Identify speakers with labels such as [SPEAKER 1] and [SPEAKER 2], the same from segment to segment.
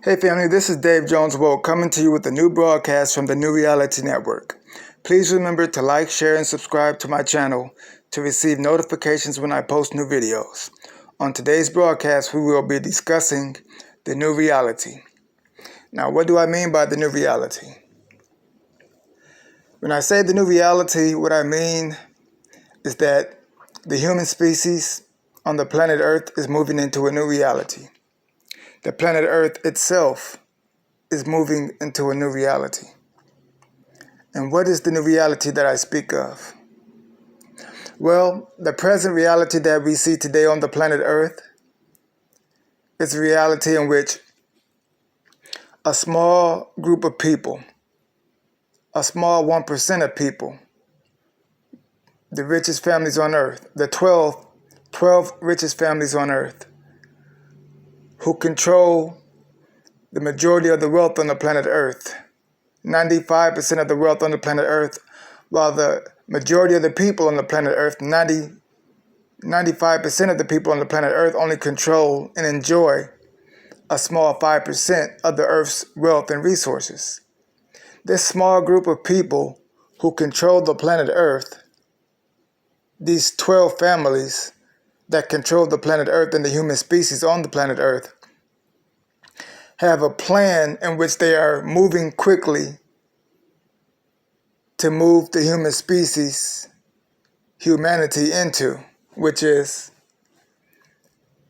[SPEAKER 1] Hey family, this is Dave Jones Woke coming to you with a new broadcast from the New Reality Network. Please remember to like, share, and subscribe to my channel to receive notifications when I post new videos. On today's broadcast, we will be discussing the new reality. Now, what do I mean by the new reality? When I say the new reality, what I mean is that the human species on the planet Earth is moving into a new reality. The planet Earth itself is moving into a new reality. And what is the new reality that I speak of? Well, the present reality that we see today on the planet Earth is a reality in which a small group of people, a small 1% of people, the richest families on Earth, the 12 richest families on Earth, who control the majority of the wealth on the planet Earth, 95% of the wealth on the planet Earth, while the majority of the people on the planet Earth, 95% of the people on the planet Earth only control and enjoy a small 5% of the Earth's wealth and resources. This small group of people who control the planet Earth, these 12 families that control the planet Earth and the human species on the planet Earth, have a plan in which they are moving quickly to move the human species, humanity into, which is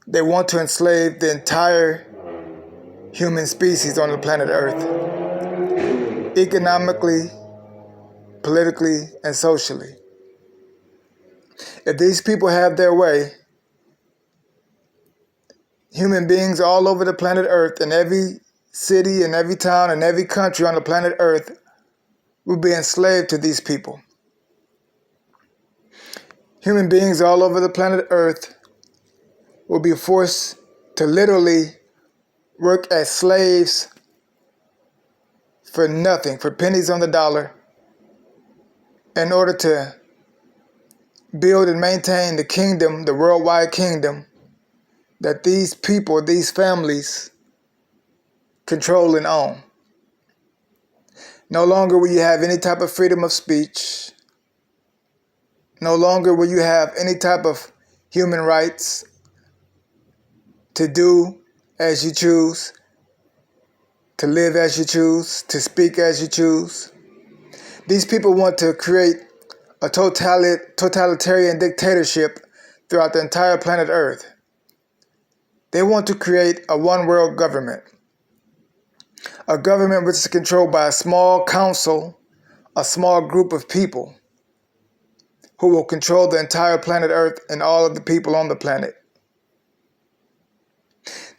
[SPEAKER 1] they want to enslave the entire human species on the planet Earth, economically, politically, and socially. If these people have their way, human beings all over the planet Earth, in every city, in every town, in every country on the planet Earth, will be enslaved to these people. Human beings all over the planet Earth will be forced to literally work as slaves for nothing, for pennies on the dollar, in order to build and maintain the kingdom, the worldwide kingdom, that these people, these families, control and own. No longer will you have any type of freedom of speech. No longer will you have any type of human rights to do as you choose, to live as you choose, to speak as you choose. These people want to create a totalitarian dictatorship throughout the entire planet Earth. They want to create a one-world government, a government which is controlled by a small council, a small group of people who will control the entire planet Earth and all of the people on the planet.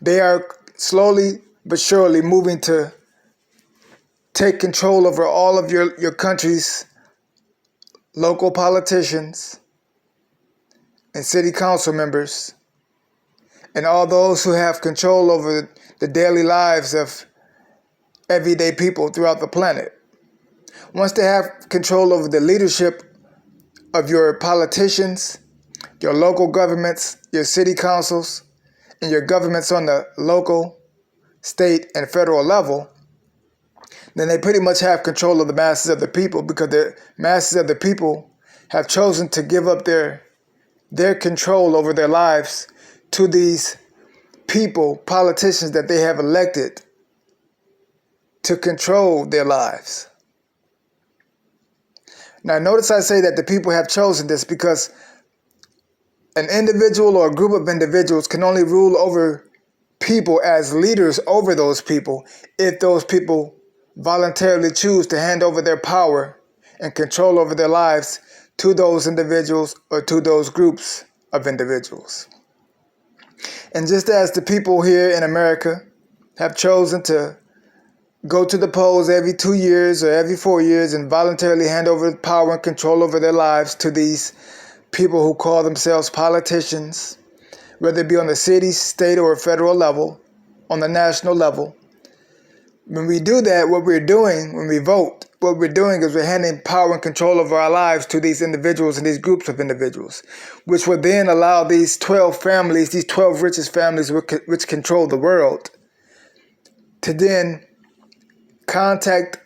[SPEAKER 1] They are slowly but surely moving to take control over all of your country's local politicians and city council members and all those who have control over the daily lives of everyday people throughout the planet. Once they have control over the leadership of your politicians, your local governments, your city councils, and your governments on the local, state, and federal level, then they pretty much have control of the masses of the people, because the masses of the people have chosen to give up their control over their lives to these people, politicians that they have elected to control their lives. Now, notice I say that the people have chosen this because an individual or a group of individuals can only rule over people as leaders over those people if those people voluntarily choose to hand over their power and control over their lives to those individuals or to those groups of individuals. And just as the people here in America have chosen to go to the polls every 2 years or every 4 years and voluntarily hand over power and control over their lives to these people who call themselves politicians, whether it be on the city, state, or federal level, on the national level. When we do that, what we're doing when we vote, what we're doing is we're handing power and control over our lives to these individuals and these groups of individuals, which will then allow these 12 families, these 12 richest families which control the world, to then contact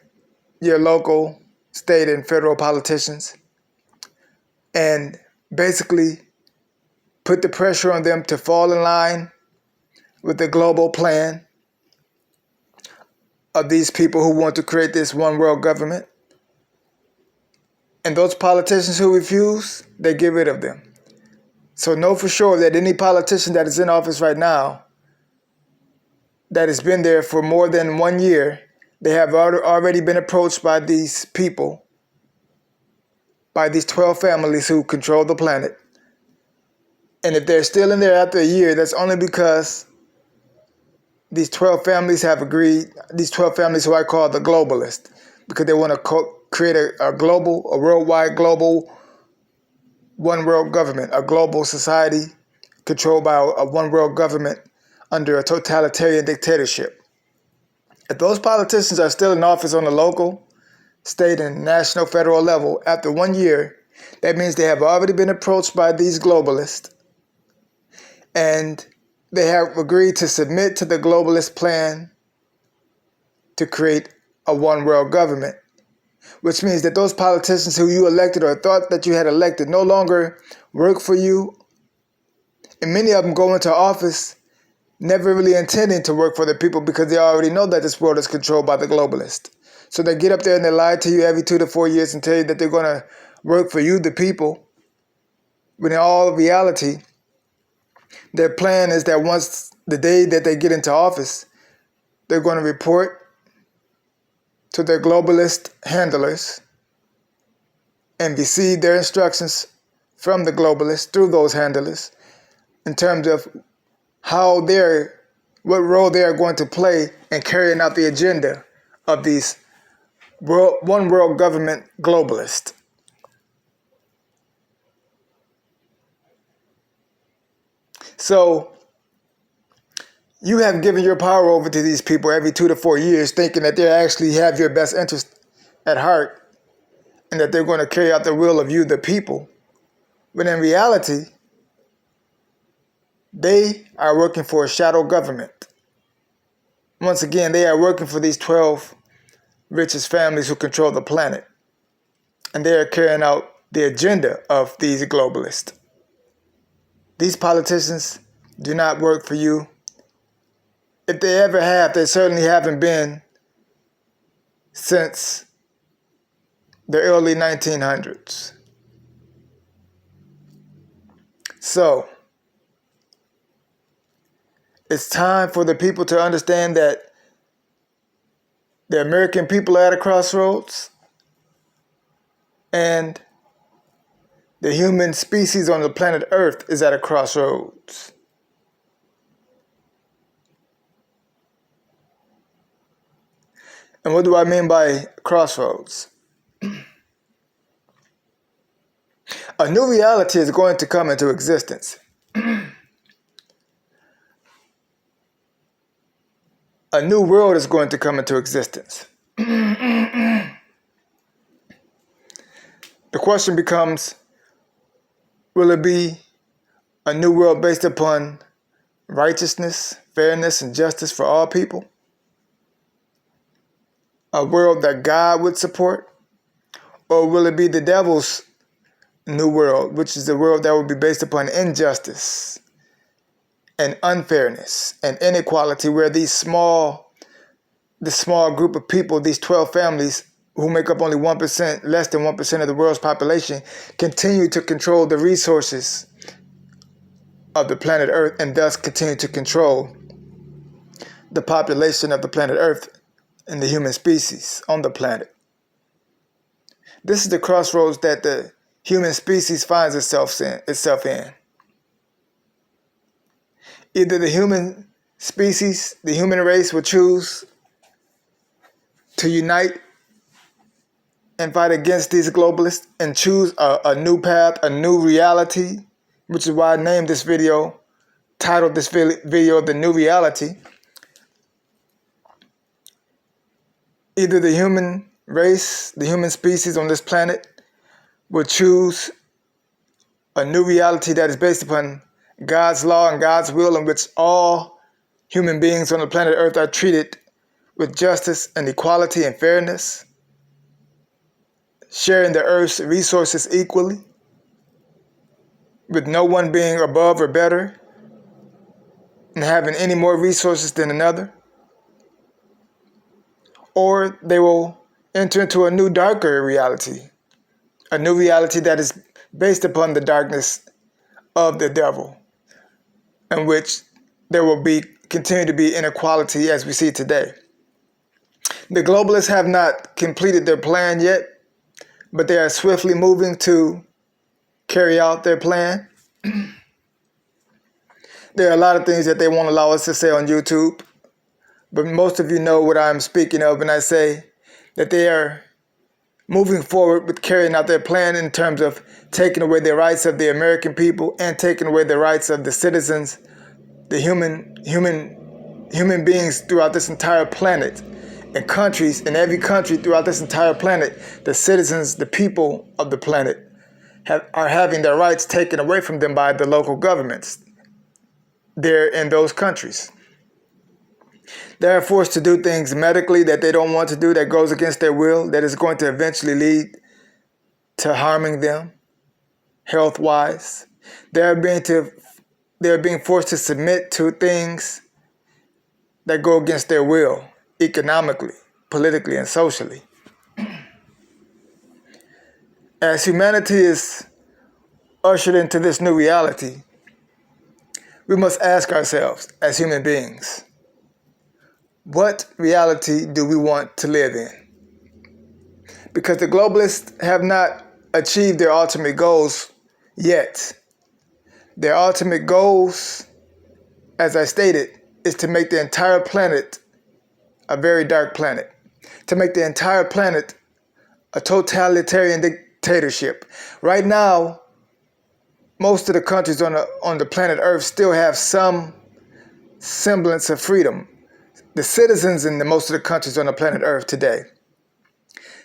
[SPEAKER 1] your local, state, and federal politicians and basically put the pressure on them to fall in line with the global plan of these people who want to create this one world government. And those politicians who refuse, they get rid of them. So know for sure that any politician that is in office right now that has been there for more than 1 year, they have already been approached by these people, by these 12 families who control the planet. And if they're still in there after a year, that's only because these 12 families have agreed, these 12 families who I call the globalists, because they want to create a worldwide global one world government, a global society controlled by a one world government under a totalitarian dictatorship. If those politicians are still in office on the local, state, and national federal level after 1 year, that means they have already been approached by these globalists and they have agreed to submit to the globalist plan to create a one world government, which means that those politicians who you elected or thought that you had elected no longer work for you, and many of them go into office never really intending to work for the people because they already know that this world is controlled by the globalist. So they get up there and they lie to you every 2 to 4 years and tell you that they're going to work for you, the people, when in all reality, their plan is that once the day that they get into office, they're going to report to their globalist handlers and receive their instructions from the globalists through those handlers in terms of what role they are going to play in carrying out the agenda of these one world government globalists. So you have given your power over to these people every 2 to 4 years, thinking that they actually have your best interest at heart and that they're going to carry out the will of you, the people. But in reality, they are working for a shadow government. Once again, they are working for these 12 richest families who control the planet. And they are carrying out the agenda of these globalists. These politicians do not work for you. If they ever have, they certainly haven't been since the early 1900s. So, it's time for the people to understand that the American people are at a crossroads and the human species on the planet Earth is at a crossroads. And what do I mean by crossroads? A new reality is going to come into existence. A new world is going to come into existence. The question becomes, will it be a new world based upon righteousness, fairness, and justice for all people? A world that God would support? Or will it be the devil's new world, which is a world that will be based upon injustice and unfairness and inequality, where this small group of people, these 12 families who make up only 1%, less than 1% of the world's population, continue to control the resources of the planet Earth and thus continue to control the population of the planet Earth and the human species on the planet. This is the crossroads that the human species finds itself in. Either the human species, the human race, will choose to unite and fight against these globalists and choose a new path, a new reality, which is why I named this video, titled this video, The New Reality. Either the human race, the human species on this planet, will choose a new reality that is based upon God's law and God's will, in which all human beings on the planet Earth are treated with justice and equality and fairness, sharing the earth's resources equally, with no one being above or better and having any more resources than another. Or they will enter into a new darker reality, a new reality that is based upon the darkness of the devil, in which there will continue to be inequality as we see today. The globalists have not completed their plan yet, but they are swiftly moving to carry out their plan. There are a lot of things that they won't allow us to say on YouTube, but most of you know what I'm speaking of when I say that they are moving forward with carrying out their plan in terms of taking away the rights of the American people and taking away the rights of the citizens, the human beings throughout this entire planet, and countries in every country throughout this entire planet. The citizens, the people of the planet are having their rights taken away from them by the local governments there in those countries. They are forced to do things medically that they don't want to do, that goes against their will, that is going to eventually lead to harming them health-wise. They are being forced to submit to things that go against their will, economically, politically, and socially. As humanity is ushered into this new reality, we must ask ourselves as human beings, what reality do we want to live in? Because the globalists have not achieved their ultimate goals yet. Their ultimate goals, as I stated, is to make the entire planet a very dark planet, to make the entire planet a totalitarian dictatorship. Right now, most of the countries on the planet Earth still have some semblance of freedom. The citizens in most of the countries on the planet Earth today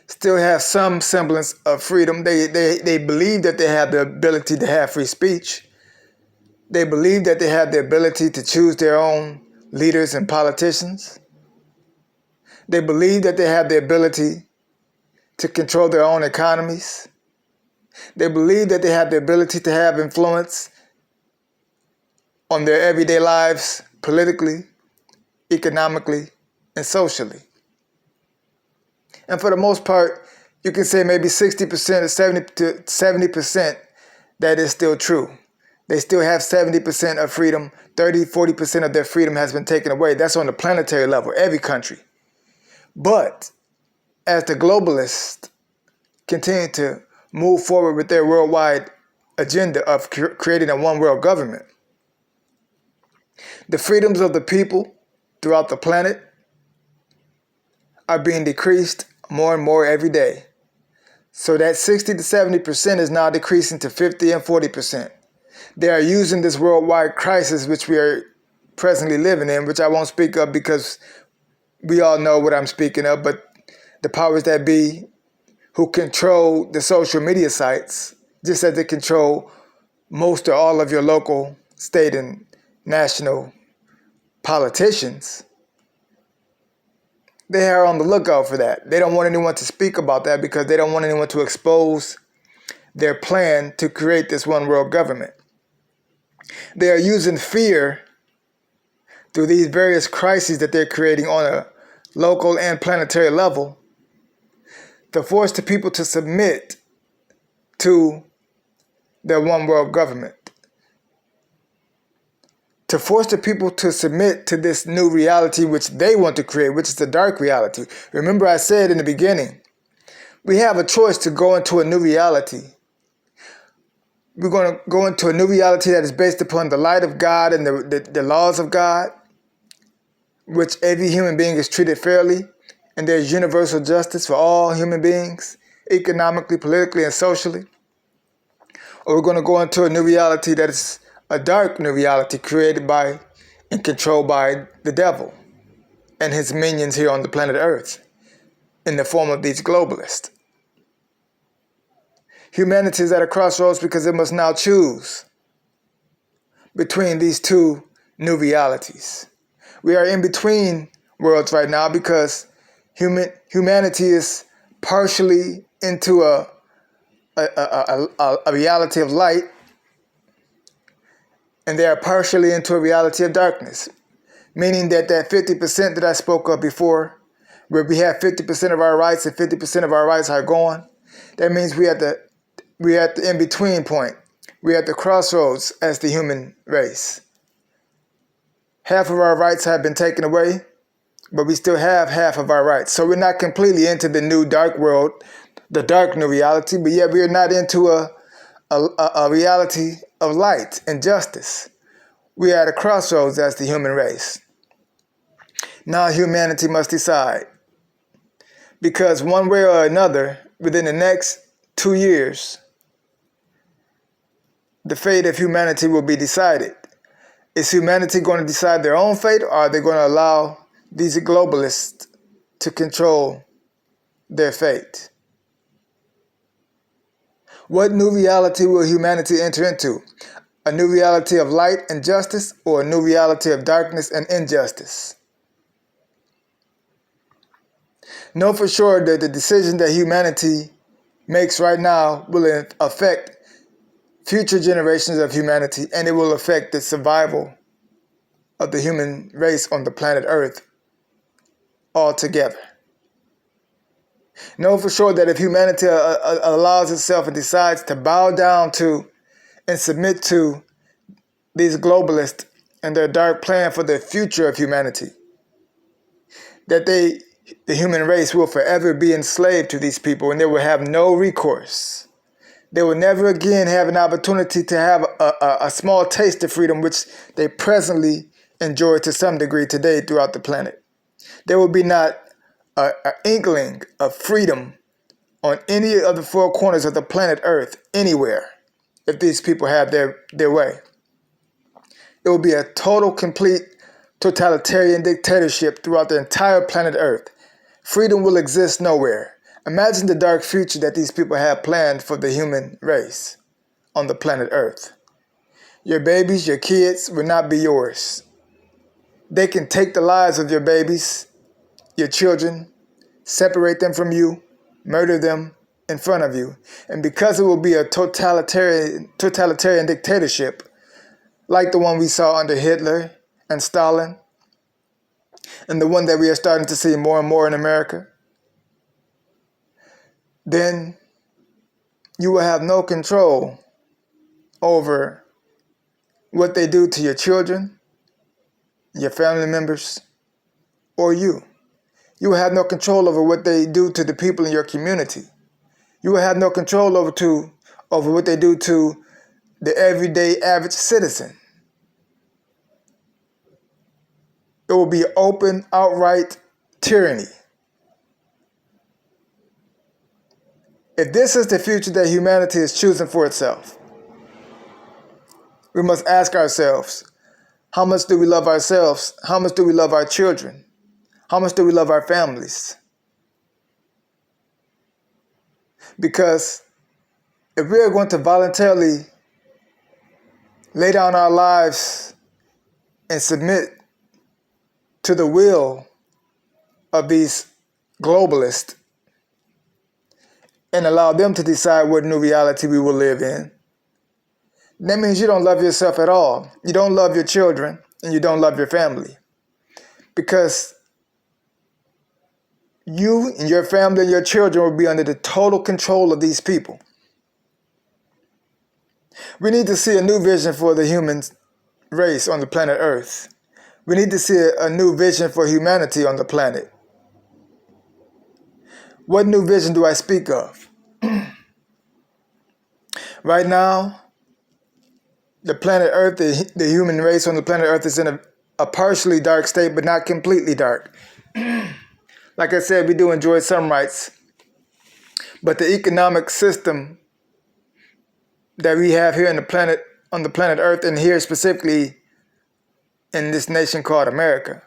[SPEAKER 1] still have some semblance of freedom. They believe that they have the ability to have free speech. They believe that they have the ability to choose their own leaders and politicians. They believe that they have the ability to control their own economies. They believe that they have the ability to have influence on their everyday lives politically, economically, and socially. And for the most part, you can say maybe 60% or 70% that is still true. They still have 70% of freedom. 40% of their freedom has been taken away. That's on the planetary level, every country. But as the globalists continue to move forward with their worldwide agenda of creating a one world government, the freedoms of the people throughout the planet are being decreased more and more every day. So that 60 to 70% is now decreasing to 50 and 40%. They are using this worldwide crisis, which we are presently living in, which I won't speak of because we all know what I'm speaking of, but the powers that be who control the social media sites, just as they control most or all of your local, state, and national politicians, they are on the lookout for that. They don't want anyone to speak about that because they don't want anyone to expose their plan to create this one world government. They are using fear through these various crises that they're creating on a local and planetary level to force the people to submit to their one world government. To force the people to submit to this new reality which they want to create, which is the dark reality. Remember I said in the beginning, we have a choice to go into a new reality. We're going to go into a new reality that is based upon the light of God and the laws of God, which every human being is treated fairly, and there's universal justice for all human beings, economically, politically, and socially. Or we're going to go into a new reality that is a dark new reality created by and controlled by the devil and his minions here on the planet Earth in the form of these globalists. Humanity is at a crossroads because it must now choose between these two new realities. We are in between worlds right now because humanity is partially into a reality of light, and they are partially into a reality of darkness. Meaning that 50% that I spoke of before, where we have 50% of our rights and 50% of our rights are gone, that means we're at the in-between point. We're at the crossroads as the human race. Half of our rights have been taken away, but we still have half of our rights. So we're not completely into the new dark world, the dark new reality, but yet we're not into a reality of light and justice. We are at a crossroads as the human race. Now humanity must decide, because one way or another, within the next 2 years, the fate of humanity will be decided. Is humanity going to decide their own fate, or are they going to allow these globalists to control their fate? What new reality will humanity enter into? A new reality of light and justice, or a new reality of darkness and injustice? Know for sure that the decision that humanity makes right now will affect future generations of humanity, and it will affect the survival of the human race on the planet Earth altogether. Know for sure that if humanity allows itself and decides to bow down to and submit to these globalists and their dark plan for the future of humanity, that the human race will forever be enslaved to these people, and they will have no recourse. They will never again have an opportunity to have a small taste of freedom, which they presently enjoy to some degree today throughout the planet. There will be not an inkling of freedom on any of the four corners of the planet Earth anywhere if these people have their way. It will be a total, complete, totalitarian dictatorship throughout the entire planet Earth. Freedom will exist nowhere. Imagine the dark future that these people have planned for the human race on the planet Earth. Your babies, your kids will not be yours. They can take the lives of your babies, your children, separate them from you, murder them in front of you. And because it will be a totalitarian dictatorship, like the one we saw under Hitler and Stalin, and the one that we are starting to see more and more in America, then you will have no control over what they do to your children, your family members, or you. You will have no control over what they do to the people in your community. You will have no control over what they do to the everyday average citizen. It will be open, outright tyranny. If this is the future that humanity is choosing for itself, we must ask ourselves, how much do we love ourselves? How much do we love our children? How much do we love our families? Because if we are going to voluntarily lay down our lives and submit to the will of these globalists and allow them to decide what new reality we will live in, that means you don't love yourself at all. You don't love your children, and you don't love your family. Because you and your family and your children will be under the total control of these people. We need to see a new vision for the human race on the planet Earth. We need to see a new vision for humanity on the planet. What new vision do I speak of? Right now, the planet Earth, the human race on the planet Earth is in a partially dark state, but not completely dark. Like I said, we do enjoy some rights, but the economic system that we have here on the planet Earth, and here specifically in this nation called America,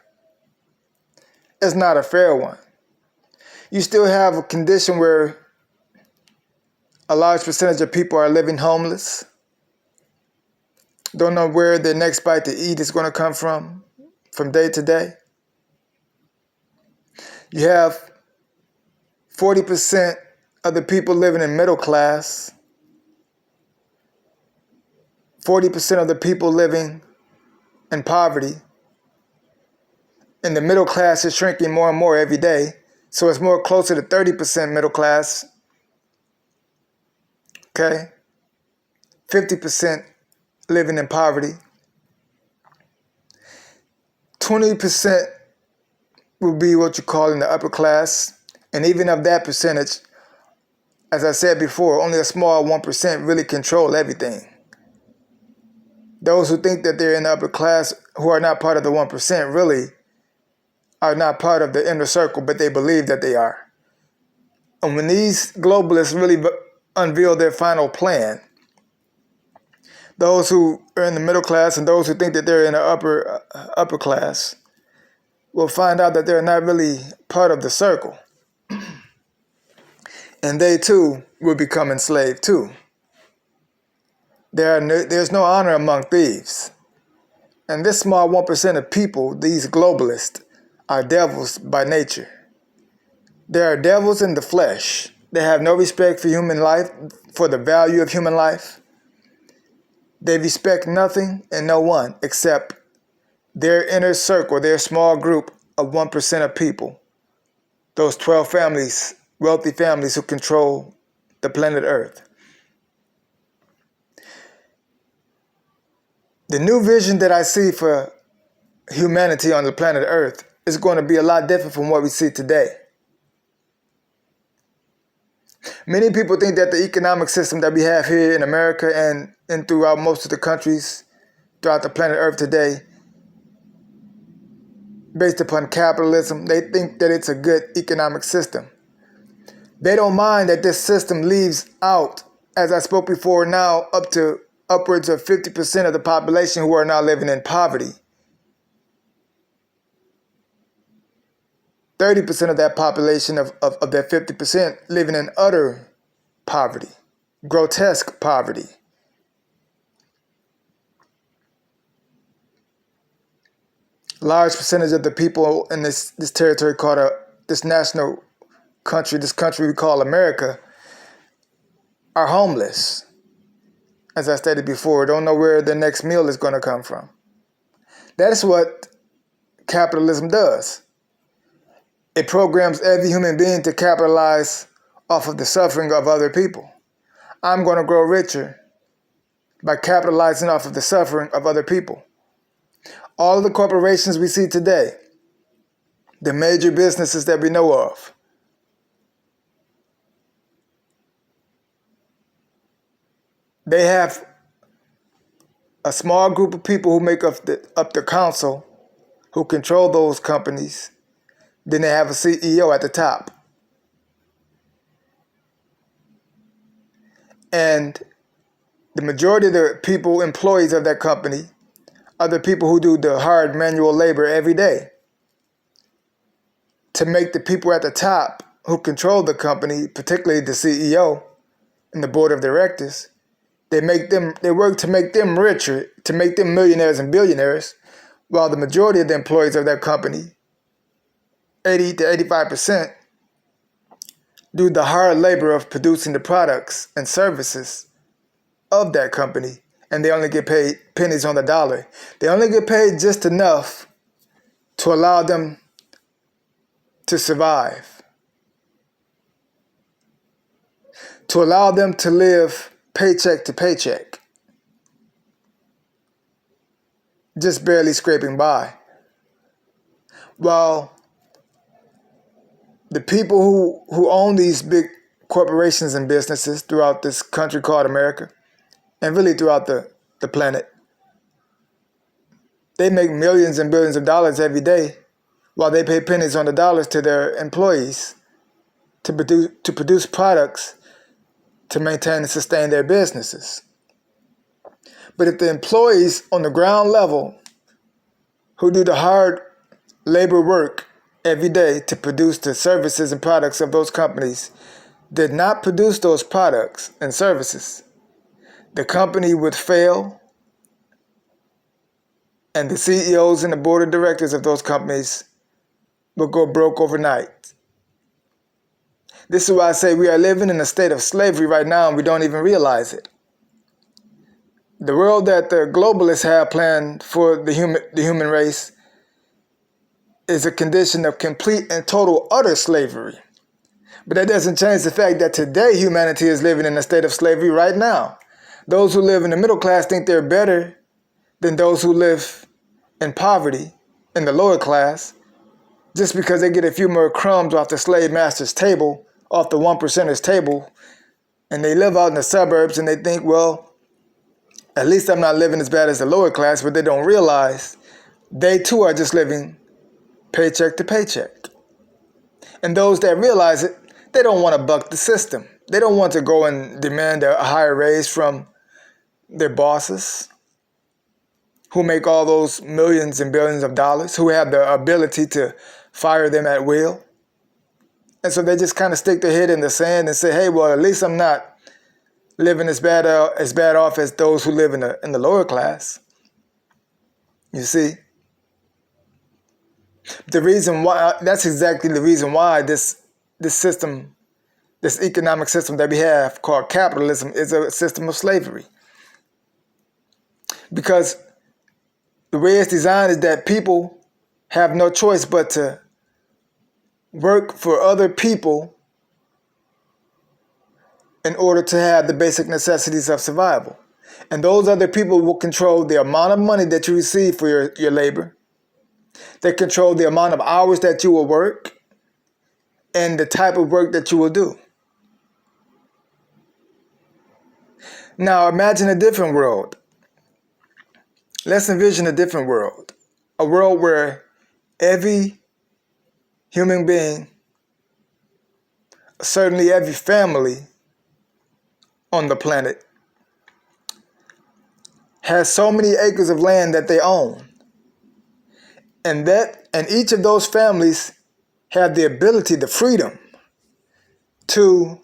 [SPEAKER 1] is not a fair one. You still have a condition where a large percentage of people are living homeless, don't know where their next bite to eat is going to come from day to day. You have 40% of the people living in middle class, 40% of the people living in poverty, and the middle class is shrinking more and more every day. So it's more closer to 30% middle class, okay? 50% living in poverty. 20% will be what you call in the upper class. And even of that percentage, as I said before, only a small 1% really control everything. Those who think that they're in the upper class, who are not part of the 1%, really are not part of the inner circle, but they believe that they are. And when these globalists really unveil their final plan, those who are in the middle class and those who think that they're in the upper class will find out that they're not really part of the circle. And they too will become enslaved too. There's no honor among thieves. And this small 1% of people, these globalists, are devils by nature. They are devils in the flesh. They have no respect for human life, for the value of human life. They respect nothing and no one except their inner circle, their small group of 1% of people. Those 12 families, wealthy families who control the planet Earth. The new vision that I see for humanity on the planet Earth is going to be a lot different from what we see today. Many people think that the economic system that we have here in America and throughout most of the countries throughout the planet Earth today, based upon capitalism, they think that it's a good economic system. They don't mind that this system leaves out, as I spoke before, now up to upwards of 50% of the population who are now living in poverty. 30% of that population of that 50% living in utter poverty, grotesque poverty. Large percentage of the people in this territory called this national country, this country we call America, are homeless. As I stated before, don't know where the next meal is going to come from. That is what capitalism does. It programs every human being to capitalize off of the suffering of other people. I'm going to grow richer by capitalizing off of the suffering of other people. All of the corporations we see today, the major businesses that we know of, they have a small group of people who make up the council, who control those companies. Then they have a CEO at the top. And the majority of the people, employees of that company, are the people who do the hard manual labor every day to make the people at the top who control the company, particularly the CEO and the board of directors, they work to make them richer, to make them millionaires and billionaires, while the majority of the employees of that company, 80 to 85%, do the hard labor of producing the products and services of that company, and they only get paid pennies on the dollar. They only get paid just enough to allow them to survive, to allow them to live paycheck to paycheck, just barely scraping by. While the people who own these big corporations and businesses throughout this country called America, and really throughout the planet, they make millions and billions of dollars every day, while they pay pennies on the dollars to their employees to produce products to maintain and sustain their businesses. But if the employees on the ground level who do the hard labor work every day to produce the services and products of those companies did not produce those products and services, the company would fail, and the CEOs and the board of directors of those companies would go broke overnight. This is why I say we are living in a state of slavery right now and we don't even realize it. The world that the globalists have planned for the human race is a condition of complete and total utter slavery. But that doesn't change the fact that today humanity is living in a state of slavery right now. Those who live in the middle class think they're better than those who live in poverty in the lower class just because they get a few more crumbs off the slave master's table, off the 1%ers table, and they live out in the suburbs and they think, well, at least I'm not living as bad as the lower class, but they don't realize they too are just living paycheck to paycheck. And those that realize it, they don't want to buck the system. They don't want to go and demand a higher raise from their bosses who make all those millions and billions of dollars, who have the ability to fire them at will. And so they just kind of stick their head in the sand and say, hey, well, at least I'm not living as bad off as those who live in the lower class. You see? The reason why, that's exactly the reason why this system, this economic system that we have called capitalism is a system of slavery. Because the way it's designed is that people have no choice but to work for other people in order to have the basic necessities of survival. And those other people will control the amount of money that you receive for your labor. They control the amount of hours that you will work and the type of work that you will do. Now imagine a different world. Let's envision a different world. A world where every human being, certainly every family on the planet, has so many acres of land that they own. And each of those families have the ability, the freedom to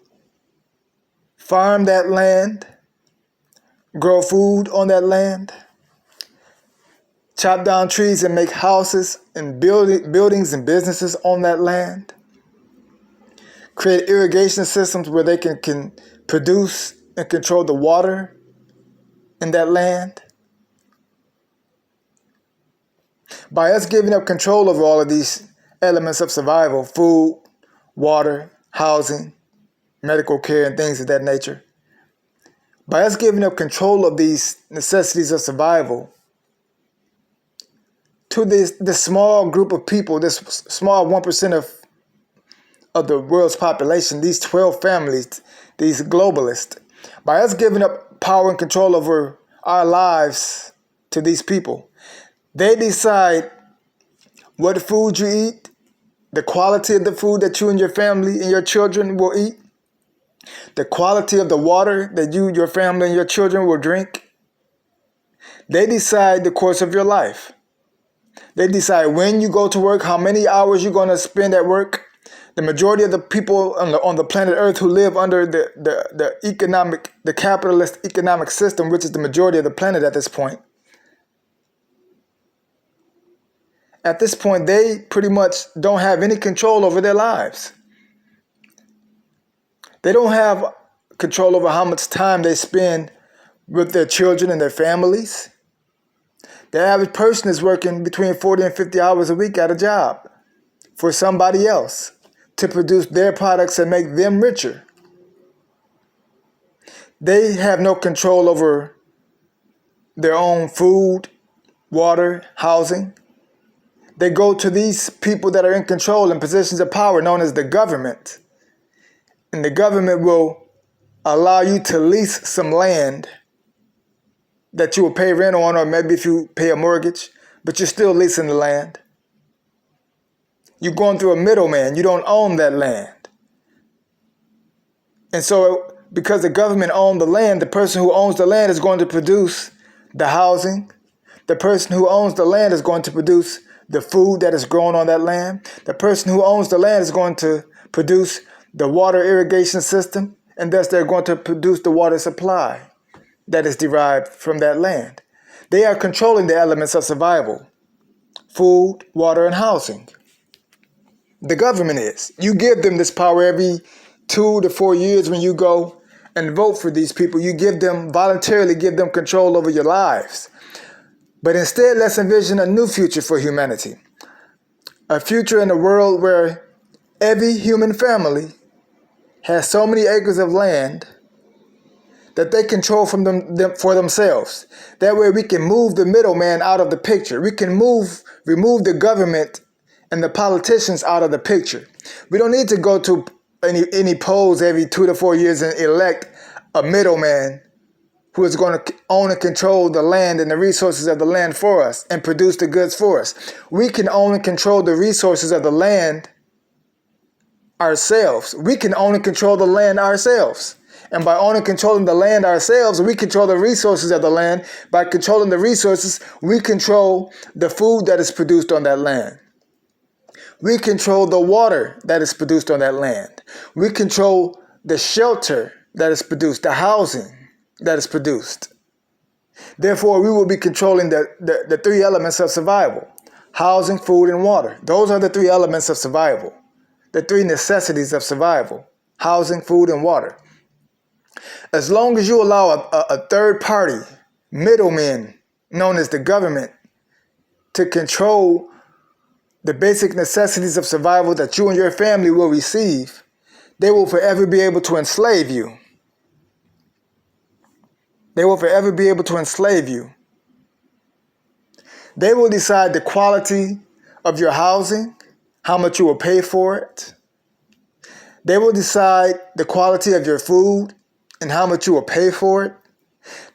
[SPEAKER 1] farm that land, grow food on that land, chop down trees and make houses and buildings and businesses on that land, create irrigation systems where they can produce and control the water in that land. By us giving up control over all of these elements of survival, food, water, housing, medical care, and things of that nature, by us giving up control of these necessities of survival to this small group of people, this small 1% of the world's population, these 12 families, these globalists, by us giving up power and control over our lives to these people, they decide what food you eat, the quality of the food that you and your family and your children will eat, the quality of the water that you, your family, and your children will drink. They decide the course of your life. They decide when you go to work, how many hours you're going to spend at work. The majority of the people on the planet Earth who live under the capitalist economic system, which is the majority of the planet at this point, they pretty much don't have any control over their lives. They don't have control over how much time they spend with their children and their families. The average person is working between 40 and 50 hours a week at a job for somebody else to produce their products and make them richer. They have no control over their own food, water, housing. They go to these people that are in control in positions of power known as the government. And the government will allow you to lease some land that you will pay rent on, or maybe if you pay a mortgage, but you're still leasing the land. You're going through a middleman. You don't own that land. And so because the government owns the land, the person who owns the land is going to produce the housing. The person who owns the land is going to produce the food that is grown on that land. The person who owns the land is going to produce the water irrigation system, and thus they're going to produce the water supply that is derived from that land. They are controlling the elements of survival: food, water, and housing. The government is. You give them this power every 2 to 4 years when you go and vote for these people, you voluntarily give them control over your lives. But instead, let's envision a new future for humanity. A future in a world where every human family has so many acres of land that they control for themselves. That way we can move the middleman out of the picture. We can remove the government and the politicians out of the picture. We don't need to go to any polls every 2 to 4 years and elect a middleman who is going to own and control the land and the resources of the land for us and produce the goods for us. We can own and control the resources of the land ourselves. We can own and control the land ourselves. And by owning and controlling the land ourselves, we control the resources of the land. By controlling the resources, we control the food that is produced on that land. We control the water that is produced on that land. We control the shelter that is produced, the housing that is produced. Therefore, we will be controlling the 3 elements of survival: housing, food, and water. Those are the 3 elements of survival, the 3 necessities of survival: housing, food, and water. As long as you allow a third party, middleman, known as the government, to control the basic necessities of survival that you and your family will receive, they will forever be able to enslave you. They will forever be able to enslave you. They will decide the quality of your housing, how much you will pay for it. They will decide the quality of your food and how much you will pay for it.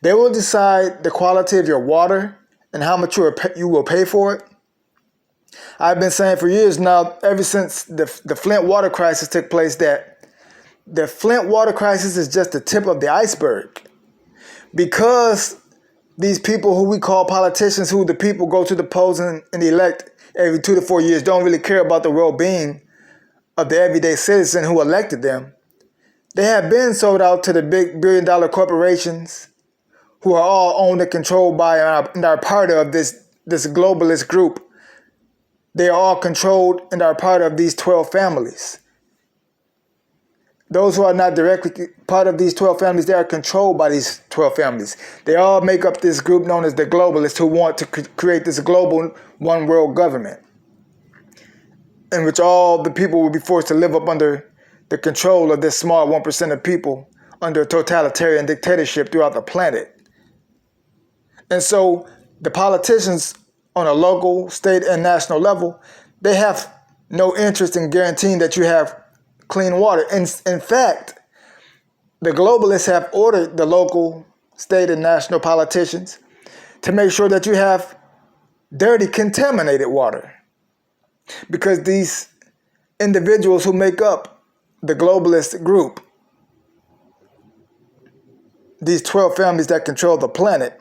[SPEAKER 1] They will decide the quality of your water and how much you will pay for it. I've been saying for years now, ever since the Flint water crisis took place, that the Flint water crisis is just the tip of the iceberg. Because these people who we call politicians, who the people go to the polls and elect every 2 to 4 years, don't really care about the well-being of the everyday citizen who elected them. They have been sold out to the big billion-dollar corporations who are all owned and controlled by and are part of this globalist group. They are all controlled and are part of these 12 families. Those who are not directly part of these 12 families, they are controlled by these 12 families. They all make up this group known as the globalists, who want to create this global one world government in which all the people will be forced to live up under the control of this small 1% of people under a totalitarian dictatorship throughout the planet. And so the politicians on a local, state, and national level, they have no interest in guaranteeing that you have clean water. In fact, the globalists have ordered the local, state, and national politicians to make sure that you have dirty, contaminated water. Because these individuals who make up the globalist group, these 12 families that control the planet,